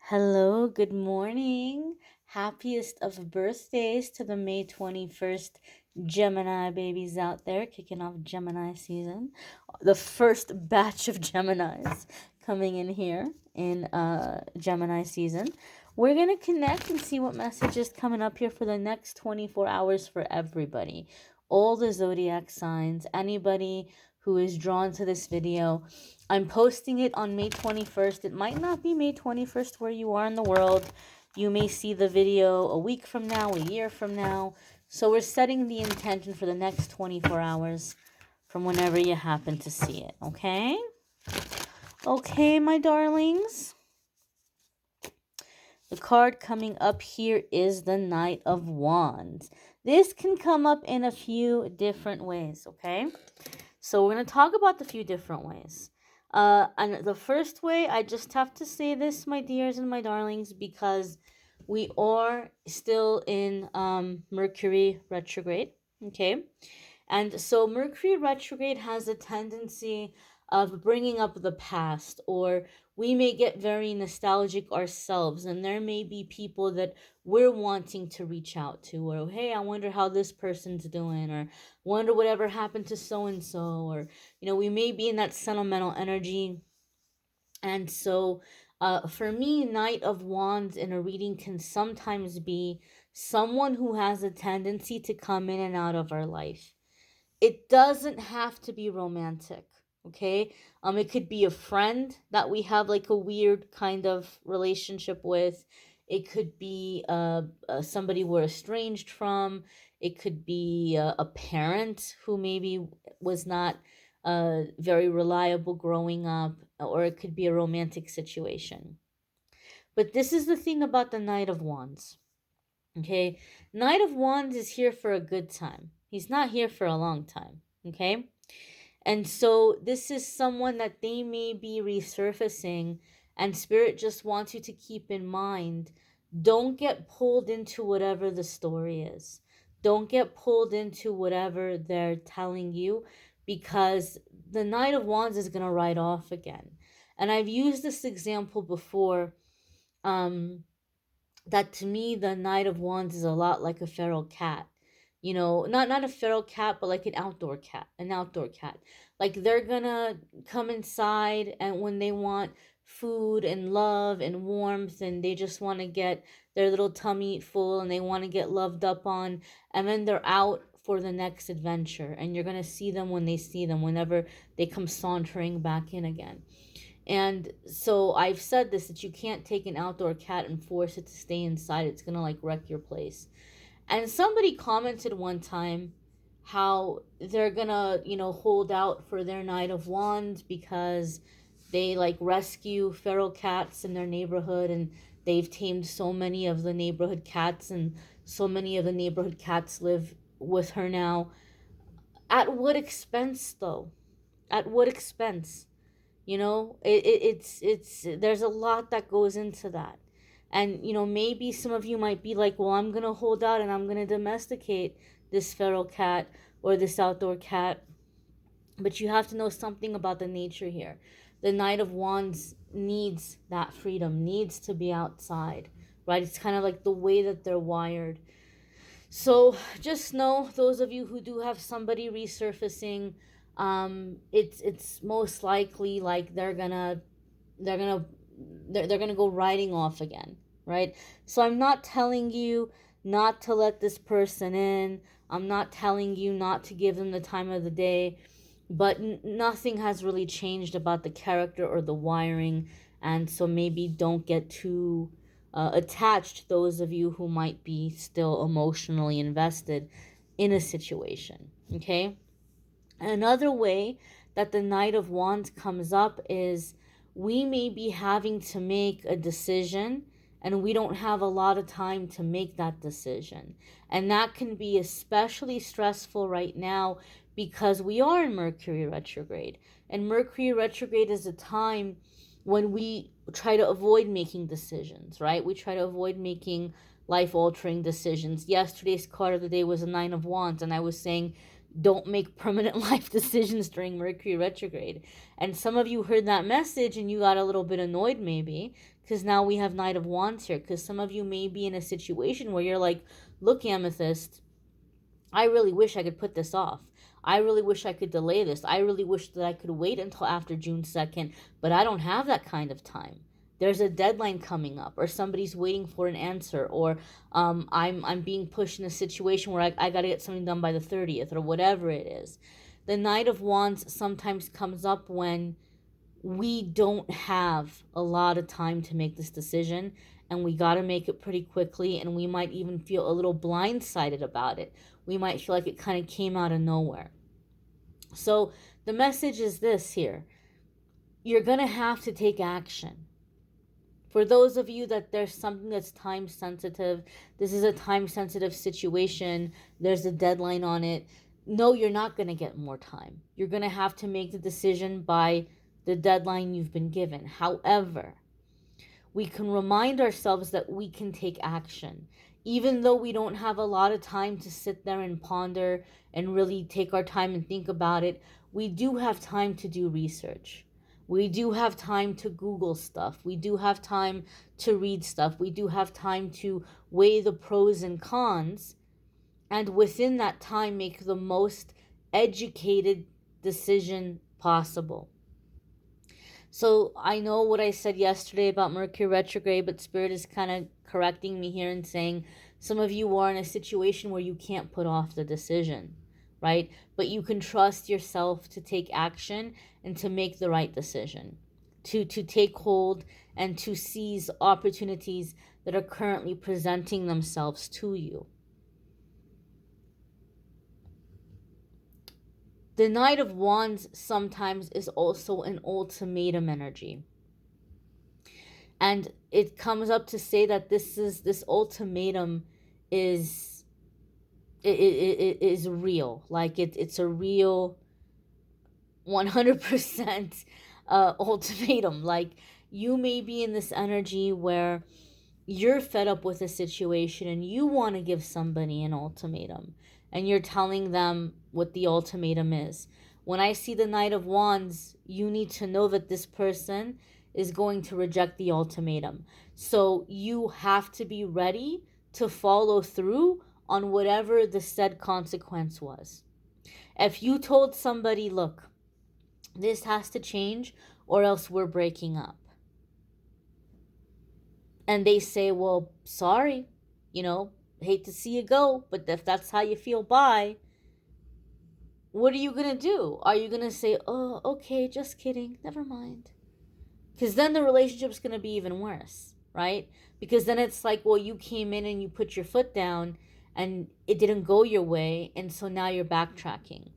Hello, good morning. Happiest of birthdays to the May 21st Gemini babies out there, kicking off Gemini season. The first batch of Geminis coming in here in Gemini season. We're going to connect and see what message is coming up here for the next 24 hours for everybody. All the zodiac signs, anybody who is drawn to this video. I'm posting it on May 21st. It might not be May 21st where you are in the world. You may see the video a week from now, a year from now. So we're setting the intention for the next 24 hours from whenever you happen to see it, okay? Okay, my darlings. The card coming up here is the Knight of Wands. This can come up in a few different ways, okay? So we're going to talk about the few different ways. And the first way, I just have to say this, my dears and my darlings, because we are still in Mercury Retrograde, okay? And so Mercury Retrograde has a tendency of bringing up the past, or we may get very nostalgic ourselves, and there may be people that we're wanting to reach out to, or hey, I wonder how this person's doing, or wonder whatever happened to so and so, or we may be in that sentimental energy. And so for me, Knight of Wands in a reading can sometimes be someone who has a tendency to come in and out of our life. It doesn't have to be romantic, okay? It could be a friend that we have like a weird kind of relationship with. It could be somebody we're estranged from. It could be a parent who maybe was not very reliable growing up, or it could be a romantic situation. But this is the thing about the Knight of Wands, okay? Knight of Wands is here for a good time. He's not here for a long time, okay? And so this is someone that they may be resurfacing, and Spirit just wants you to keep in mind, don't get pulled into whatever the story is. Don't get pulled into whatever they're telling you, because the Knight of Wands is going to ride off again. And I've used this example before, that to me the Knight of Wands is a lot like a feral cat. Not a feral cat, but like an outdoor cat. Like they're gonna come inside, and when they want food and love and warmth, and they just want to get their little tummy full, and they want to get loved up on, and then they're out for the next adventure, and you're gonna see them when they see them, whenever they come sauntering back in again. And so I've said this, that you can't take an outdoor cat and force it to stay inside. It's going to like wreck your place. And somebody commented one time how they're going to, hold out for their Knight of Wands because they like rescue feral cats in their neighborhood, and they've tamed so many of the neighborhood cats, and so many of the neighborhood cats live with her now. At what expense though? At what expense? It's there's a lot that goes into that. And maybe some of you might be like, well, I'm gonna hold out and I'm gonna domesticate this feral cat or this outdoor cat. But you have to know something about the nature here. The Knight of Wands needs that freedom, needs to be outside, right? It's kind of like the way that they're wired. So just know, those of you who do have somebody resurfacing, it's most likely like they're gonna go riding off again, right? So I'm not telling you not to let this person in. I'm not telling you not to give them the time of the day, but nothing has really changed about the character or the wiring. And so maybe don't get too attached, those of you who might be still emotionally invested in a situation, okay? Another way that the Knight of Wands comes up is we may be having to make a decision, and we don't have a lot of time to make that decision. And that can be especially stressful right now because we are in Mercury retrograde. And Mercury retrograde is a time when we try to avoid making decisions, right? We try to avoid making life altering decisions. Yesterday's card of the day was a Nine of Wands, and I was saying don't make permanent life decisions during Mercury retrograde. And some of you heard that message and you got a little bit annoyed maybe, because now we have Knight of Wands here, because some of you may be in a situation where you're like, look, Amethyst, I really wish I could put this off. I really wish I could delay this. I really wish that I could wait until after June 2nd, but I don't have that kind of time. There's a deadline coming up, or somebody's waiting for an answer, or I'm being pushed in a situation where I got to get something done by the 30th, or whatever it is. The Knight of Wands sometimes comes up when we don't have a lot of time to make this decision, and we got to make it pretty quickly, and we might even feel a little blindsided about it. We might feel like it kind of came out of nowhere. So the message is this here: you're going to have to take action. For those of you that there's something that's time sensitive, this is a time sensitive situation, there's a deadline on it, no, you're not going to get more time. You're going to have to make the decision by the deadline you've been given. However, we can remind ourselves that we can take action. Even though we don't have a lot of time to sit there and ponder and really take our time and think about it, we do have time to do research. We do have time to Google stuff. We do have time to read stuff. We do have time to weigh the pros and cons, and within that time make the most educated decision possible. So I know what I said yesterday about Mercury retrograde, but Spirit is kind of correcting me here and saying some of you are in a situation where you can't put off the decision, right? But you can trust yourself to take action and to make the right decision, to take hold and to seize opportunities that are currently presenting themselves to you. The Knight of Wands sometimes is also an ultimatum energy. And it comes up to say that this ultimatum is real. Like it's a real 100% ultimatum. Like you may be in this energy where you're fed up with a situation and you want to give somebody an ultimatum, and you're telling them what the ultimatum is. When I see the Knight of Wands, you need to know that this person is going to reject the ultimatum. So you have to be ready to follow through on whatever the said consequence was. If you told somebody, look, this has to change or else we're breaking up, and they say, well, sorry, hate to see you go, but if that's how you feel, bye. What are you going to do? Are you going to say, oh, okay, just kidding, never mind? Because then the relationship's going to be even worse, right? Because then it's like, well, you came in and you put your foot down and it didn't go your way, and so now you're backtracking.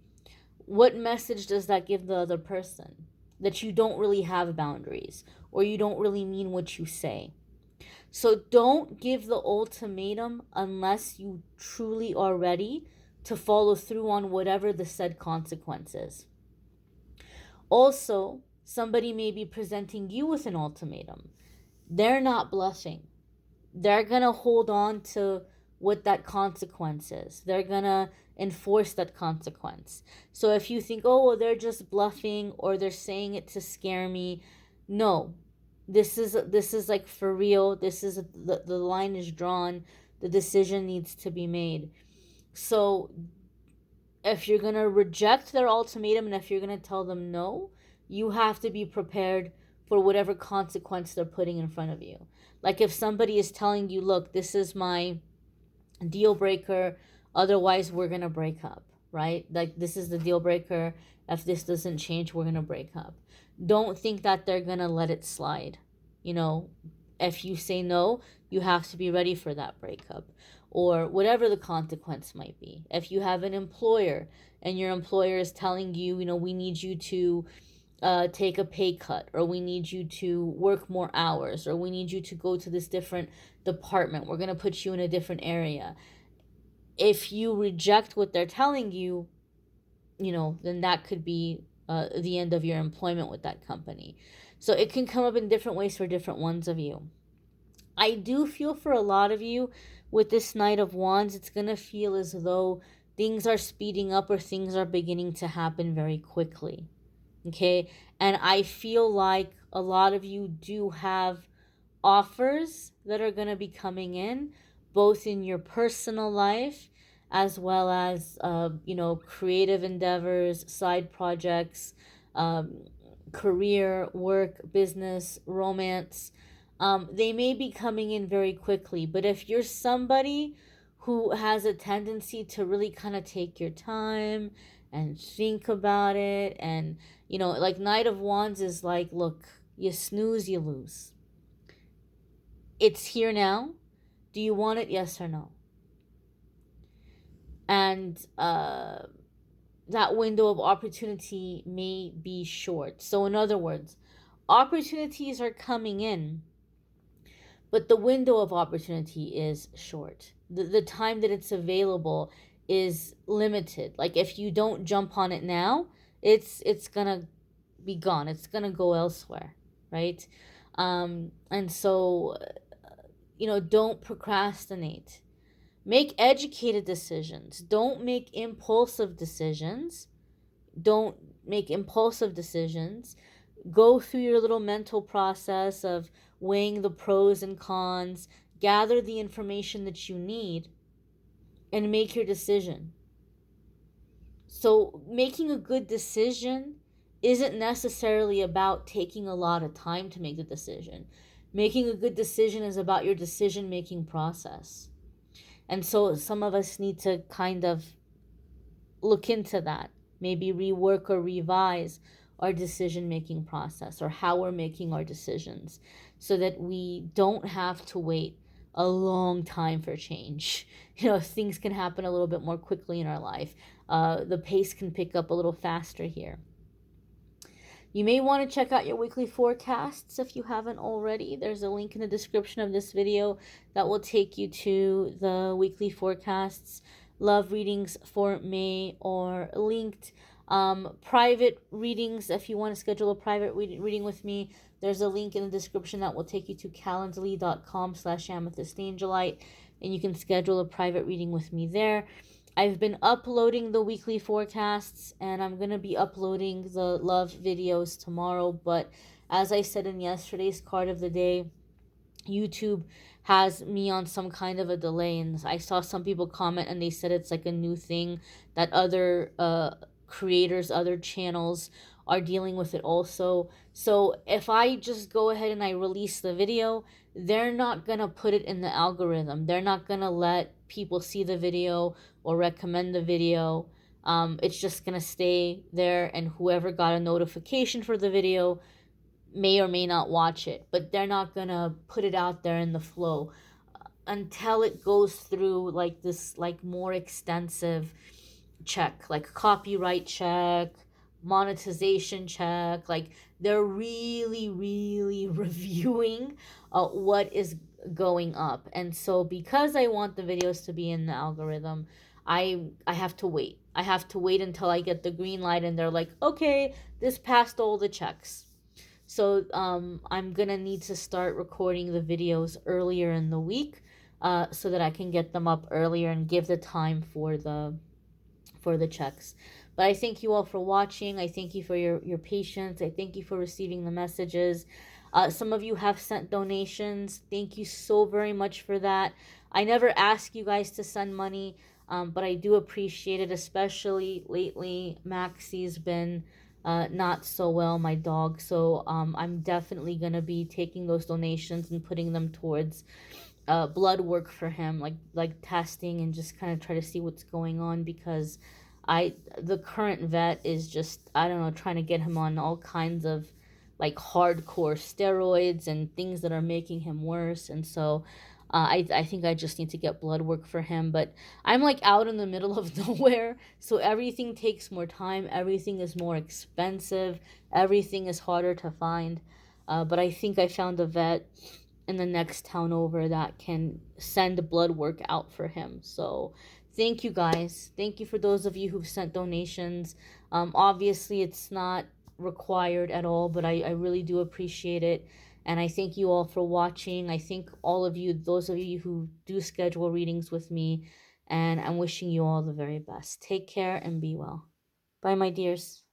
What message does that give the other person? That you don't really have boundaries, or you don't really mean what you say. So don't give the ultimatum unless you truly are ready to follow through on whatever the said consequence is. Also, somebody may be presenting you with an ultimatum. They're not bluffing. They're going to hold on to what that consequence is. They're going to enforce that consequence. So if you think, oh, well, they're just bluffing or they're saying it to scare me, no. This is like for real. This is the line is drawn. The decision needs to be made. So if you're going to reject their ultimatum and if you're going to tell them no, you have to be prepared for whatever consequence they're putting in front of you. Like if somebody is telling you, look, this is my deal breaker, otherwise we're going to break up, right? Like this is the deal breaker. If this doesn't change, we're going to break up. Don't think that they're going to let it slide. If you say no, you have to be ready for that breakup or whatever the consequence might be. If you have an employer and your employer is telling you, we need you to take a pay cut, or we need you to work more hours, or we need you to go to this different department, we're going to put you in a different area. If you reject what they're telling you, then that could be the end of your employment with that company. So it can come up in different ways for different ones of you. I do feel for a lot of you with this Knight of Wands, it's going to feel as though things are speeding up or things are beginning to happen very quickly. Okay. And I feel like a lot of you do have offers that are going to be coming in, both in your personal life as well as, creative endeavors, side projects, um, career, work, business, romance. They may be coming in very quickly, but if you're somebody who has a tendency to really kind of take your time and think about it, and, like Knight of Wands is like, look, you snooze, you lose. It's here now. Do you want it? Yes or no? And that window of opportunity may be short. So, in other words, opportunities are coming in, but the window of opportunity is short. The time that it's available is limited. Like, if you don't jump on it now, it's gonna be gone. It's gonna go elsewhere, right? And so, don't procrastinate. Make educated decisions. Don't make impulsive decisions. Don't make impulsive decisions. Go through your little mental process of weighing the pros and cons, gather the information that you need, and make your decision. So, making a good decision isn't necessarily about taking a lot of time to make the decision. Making a good decision is about your decision making process. And so, some of us need to kind of look into that, maybe rework or revise our decision making process or how we're making our decisions so that we don't have to wait a long time for change. Things can happen a little bit more quickly in our life. The pace can pick up a little faster here. You may want to check out your weekly forecasts if you haven't already. There's a link in the description of this video that will take you to the weekly forecasts, love readings for May, or linked private readings. If you want to schedule a private reading with me, there's a link in the description that will take you to calendly.com/amethystangelite, and you can schedule a private reading with me there. I've been uploading the weekly forecasts, and I'm going to be uploading the love videos tomorrow. But as I said in yesterday's card of the day, YouTube has me on some kind of a delay. And I saw some people comment and they said it's like a new thing that other creators, other channels are dealing with it also. So if I just go ahead and I release the video, they're not going to put it in the algorithm. They're not going to let people see the video or recommend the video. It's just going to stay there, and whoever got a notification for the video may or may not watch it, but they're not going to put it out there in the flow until it goes through like this, like more extensive check, like copyright check, monetization check. Like, they're really reviewing what is going up. And so because I want the videos to be in the algorithm, I have to wait. I have to wait until I get the green light and they're like, okay, this passed all the checks. So I'm gonna need to start recording the videos earlier in the week so that I can get them up earlier and give the time for the checks. But I thank you all for watching. I thank you for your patience. I thank you for receiving the messages. Some of you have sent donations. Thank you so very much for that. I never ask you guys to send money, but I do appreciate it, especially lately. Maxie's been not so well, my dog. So I'm definitely going to be taking those donations and putting them towards blood work for him, like testing, and just kind of try to see what's going on, because the current vet is just, I don't know, trying to get him on all kinds of like hardcore steroids and things that are making him worse. And so I think I just need to get blood work for him. But I'm like out in the middle of nowhere, so everything takes more time, everything is more expensive, everything is harder to find. But I think I found a vet in the next town over that can send blood work out for him. So thank you guys. Thank you for those of you who've sent donations. Obviously it's not required at all, but I really do appreciate it. And I thank you all for watching. I thank all of you, those of you who do schedule readings with me. And I'm wishing you all the very best. Take care and be well. Bye, my dears.